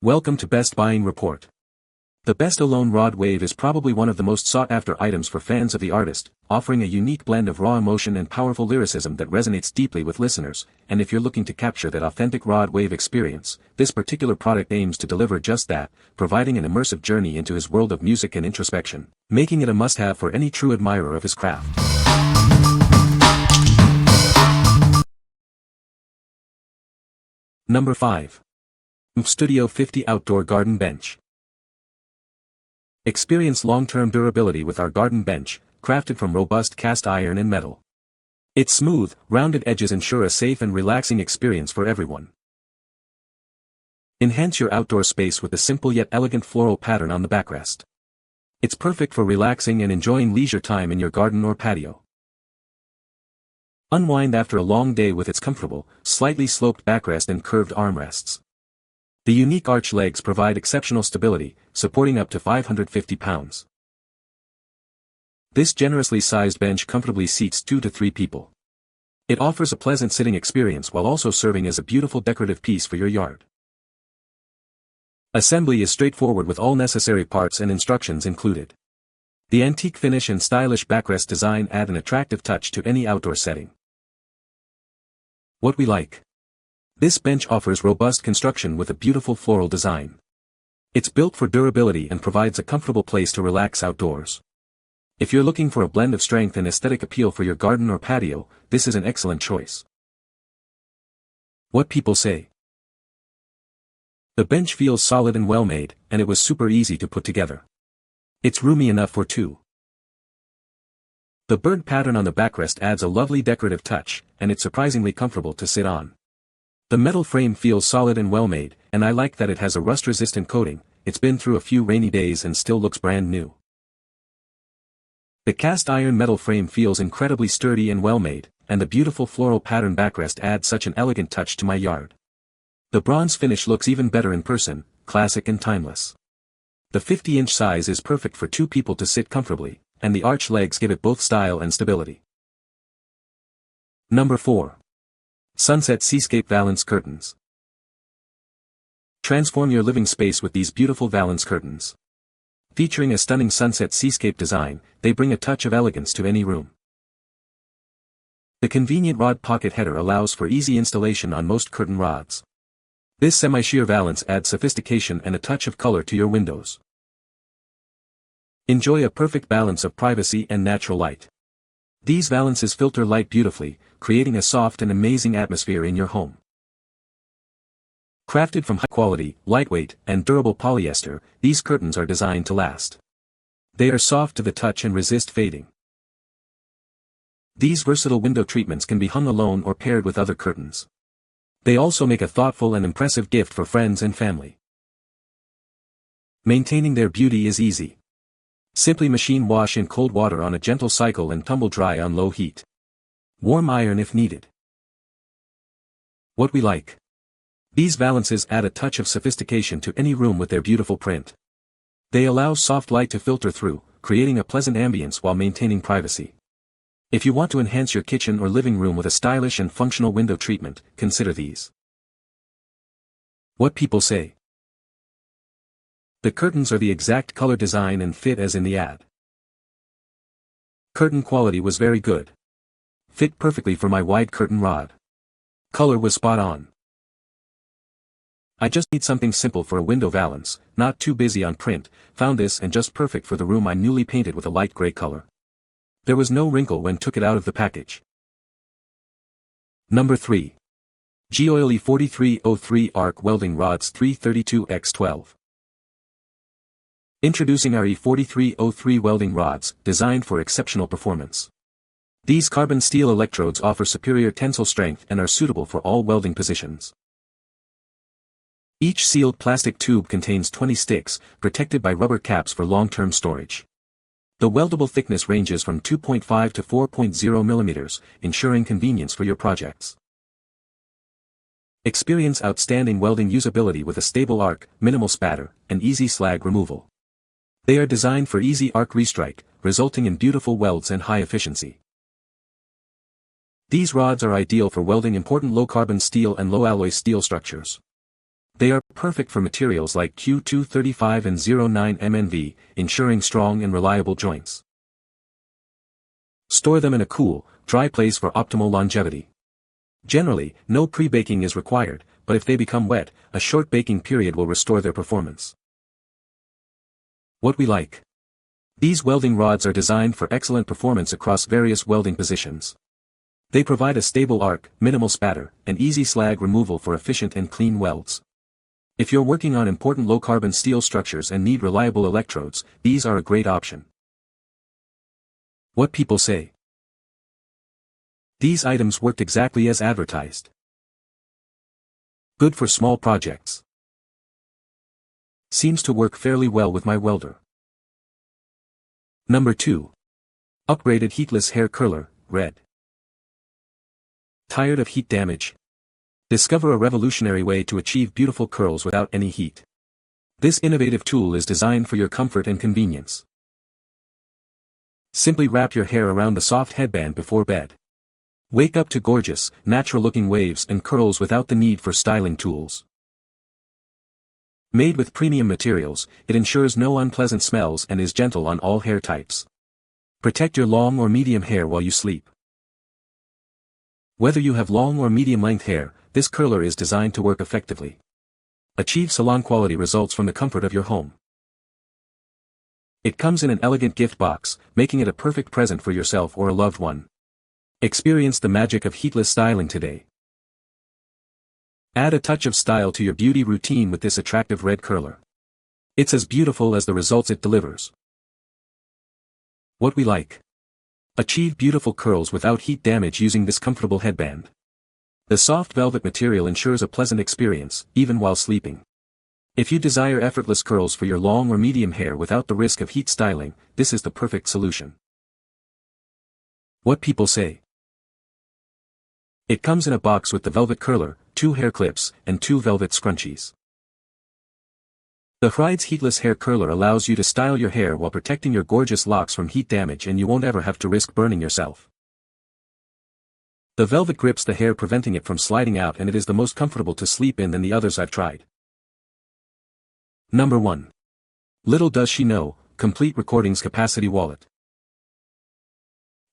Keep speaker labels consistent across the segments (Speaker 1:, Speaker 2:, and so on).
Speaker 1: Welcome to Best Buying Report. The Best Alone Rod Wave is probably one of the most sought-after items for fans of the artist, offering a unique blend of raw emotion and powerful lyricism that resonates deeply with listeners, and if you're looking to capture that authentic rod wave experience, this particular product aims to deliver just that, providing an immersive journey into his world of music and introspection, making it a must-have for any true admirer of his craft. Number 5. MFSTUDIO 50 Outdoor Garden Bench. Experience long-term durability with our garden bench, crafted from robust cast iron and metal. Its smooth, rounded edges ensure a safe and relaxing experience for everyone. Enhance your outdoor space with a simple yet elegant floral pattern on the backrest. It's perfect for relaxing and enjoying leisure time in your garden or patio. Unwind after a long day with its comfortable, slightly sloped backrest and curved armrests. The unique arch legs provide exceptional stability, supporting up to 550 pounds. This generously sized bench comfortably seats 2 to 3 people. It offers a pleasant sitting experience while also serving as a beautiful decorative piece for your yard. Assembly is straightforward with all necessary parts and instructions included. The antique finish and stylish backrest design add an attractive touch to any outdoor setting. What we like. This bench offers robust construction with a beautiful floral design. It's built for durability and provides a comfortable place to relax outdoors. If you're looking for a blend of strength and aesthetic appeal for your garden or patio, this is an excellent choice. What people say. The bench feels solid and well made, and it was super easy to put together. It's roomy enough for 2. The bird pattern on the backrest adds a lovely decorative touch, and it's surprisingly comfortable to sit on. The metal frame feels solid and well made, and I like that it has a rust-resistant coating. It's been through a few rainy days and still looks brand new. The cast iron metal frame feels incredibly sturdy and well made, and the beautiful floral pattern backrest adds such an elegant touch to my yard. The bronze finish looks even better in person, classic and timeless. The 50-inch size is perfect for 2 people to sit comfortably, and the arch legs give it both style and stability. Number 4. Sunset Seascape Valance Curtains. Transform your living space with these beautiful valance curtains. Featuring a stunning sunset seascape design, they bring a touch of elegance to any room. The convenient rod pocket header allows for easy installation on most curtain rods. This semi-sheer valance adds sophistication and a touch of color to your windows. Enjoy a perfect balance of privacy and natural light. These valances filter light beautifully, creating a soft and amazing atmosphere in your home. Crafted from high-quality, lightweight, and durable polyester, these curtains are designed to last. They are soft to the touch and resist fading. These versatile window treatments can be hung alone or paired with other curtains. They also make a thoughtful and impressive gift for friends and family. Maintaining their beauty is easy. Simply machine wash in cold water on a gentle cycle and tumble dry on low heat. Warm iron if needed. What we like. These valances add a touch of sophistication to any room with their beautiful print. They allow soft light to filter through, creating a pleasant ambience while maintaining privacy. If you want to enhance your kitchen or living room with a stylish and functional window treatment, consider these. What people say. The curtains are the exact color design and fit as in the ad. Curtain quality was very good. Fit perfectly for my wide curtain rod. Color was spot on. I just need something simple for a window valance, not too busy on print, found this and just perfect for the room I newly painted with a light gray color. There was no wrinkle when took it out of the package. Number 3. GEOYLE 4303 Arc Welding Rods 332x12. Introducing our E4303 welding rods, designed for exceptional performance. These carbon steel electrodes offer superior tensile strength and are suitable for all welding positions. Each sealed plastic tube contains 20 sticks, protected by rubber caps for long-term storage. The weldable thickness ranges from 2.5 to 4.0 millimeters, ensuring convenience for your projects. Experience outstanding welding usability with a stable arc, minimal spatter, and easy slag removal. They are designed for easy arc restrike, resulting in beautiful welds and high efficiency. These rods are ideal for welding important low-carbon steel and low-alloy steel structures. They are perfect for materials like Q235 and 09 MNV, ensuring strong and reliable joints. Store them in a cool, dry place for optimal longevity. Generally, no pre-baking is required, but if they become wet, a short baking period will restore their performance. What we like. These welding rods are designed for excellent performance across various welding positions. They provide a stable arc, minimal spatter, and easy slag removal for efficient and clean welds. If you're working on important low-carbon steel structures and need reliable electrodes, these are a great option. What people say. These items worked exactly as advertised. Good for small projects. Seems to work fairly well with my welder. Number 2. Upgraded Heatless Hair Curler, Red. Tired of heat damage? Discover a revolutionary way to achieve beautiful curls without any heat. This innovative tool is designed for your comfort and convenience. Simply wrap your hair around the soft headband before bed. Wake up to gorgeous, natural-looking waves and curls without the need for styling tools. Made with premium materials, it ensures no unpleasant smells and is gentle on all hair types. Protect your long or medium hair while you sleep. Whether you have long or medium-length hair, this curler is designed to work effectively. Achieve salon-quality results from the comfort of your home. It comes in an elegant gift box, making it a perfect present for yourself or a loved one. Experience the magic of heatless styling today. Add a touch of style to your beauty routine with this attractive red curler. It's as beautiful as the results it delivers. What we like. Achieve beautiful curls without heat damage using this comfortable headband. The soft velvet material ensures a pleasant experience, even while sleeping. If you desire effortless curls for your long or medium hair without the risk of heat styling, this is the perfect solution. What people say. It comes in a box with the velvet curler, 2 hair clips, and 2 velvet scrunchies. The Hride's Heatless Hair Curler allows you to style your hair while protecting your gorgeous locks from heat damage, and you won't ever have to risk burning yourself. The velvet grips the hair, preventing it from sliding out, and it is the most comfortable to sleep in than the others I've tried. Number 1. Little does she know, Complete Recordings Capacity Wallet.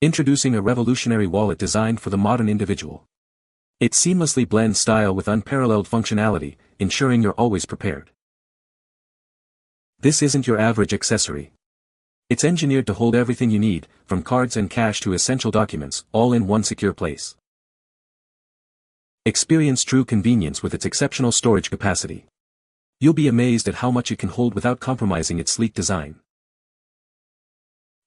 Speaker 1: Introducing a revolutionary wallet designed for the modern individual. It seamlessly blends style with unparalleled functionality, ensuring you're always prepared. This isn't your average accessory. It's engineered to hold everything you need, from cards and cash to essential documents, all in one secure place. Experience true convenience with its exceptional storage capacity. You'll be amazed at how much it can hold without compromising its sleek design.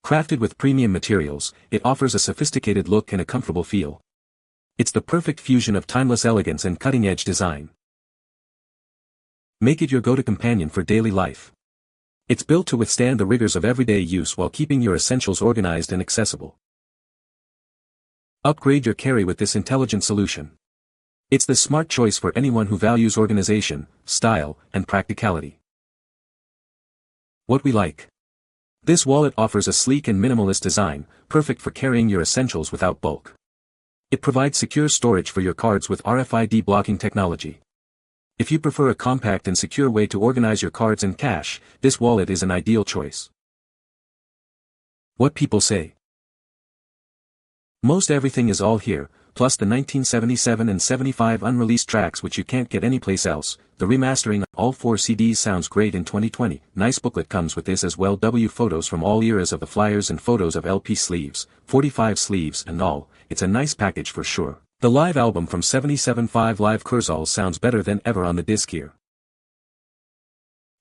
Speaker 1: Crafted with premium materials, it offers a sophisticated look and a comfortable feel. It's the perfect fusion of timeless elegance and cutting-edge design. Make it your go-to companion for daily life. It's built to withstand the rigors of everyday use while keeping your essentials organized and accessible. Upgrade your carry with this intelligent solution. It's the smart choice for anyone who values organization, style, and practicality. What we like. This wallet offers a sleek and minimalist design, perfect for carrying your essentials without bulk. It provides secure storage for your cards with RFID blocking technology. If you prefer a compact and secure way to organize your cards and cash, this wallet is an ideal choice. What people say. Most everything is all here, plus the 1977 and 75 unreleased tracks which you can't get anyplace else. The remastering of all 4 CDs sounds great in 2020. Nice booklet comes with this as well. Photos from all eras of the flyers and photos of LP sleeves, 45 sleeves and all. It's a nice package for sure. The live album from 77.5 Live Kurzals sounds better than ever on the disc here.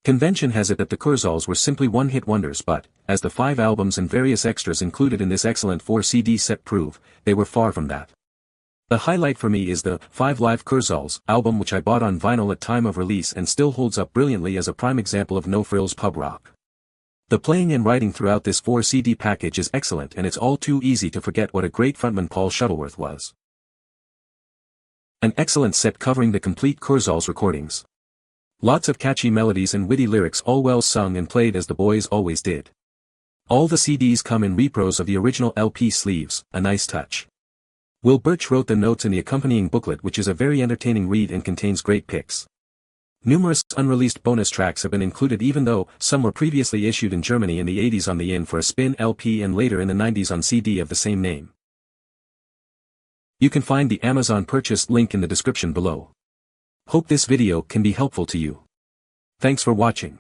Speaker 1: Convention has it that the Kurzals were simply one-hit wonders, but, as the 5 albums and various extras included in this excellent 4 CD set prove, they were far from that. The highlight for me is the 5 Live Kurzals album, which I bought on vinyl at time of release and still holds up brilliantly as a prime example of no-frills pub rock. The playing and writing throughout this 4 CD package is excellent, and it's all too easy to forget what a great frontman Paul Shuttleworth was. An excellent set covering the complete Kurzals recordings. Lots of catchy melodies and witty lyrics, all well sung and played as the boys always did. All the CDs come in repros of the original LP sleeves, a nice touch. Will Birch wrote the notes in the accompanying booklet, which is a very entertaining read and contains great pics. Numerous unreleased bonus tracks have been included even though some were previously issued in Germany in the 80s on the In for a Spin LP and later in the 90s on CD of the same name. You can find the Amazon purchase link in the description below. Hope this video can be helpful to you. Thanks for watching.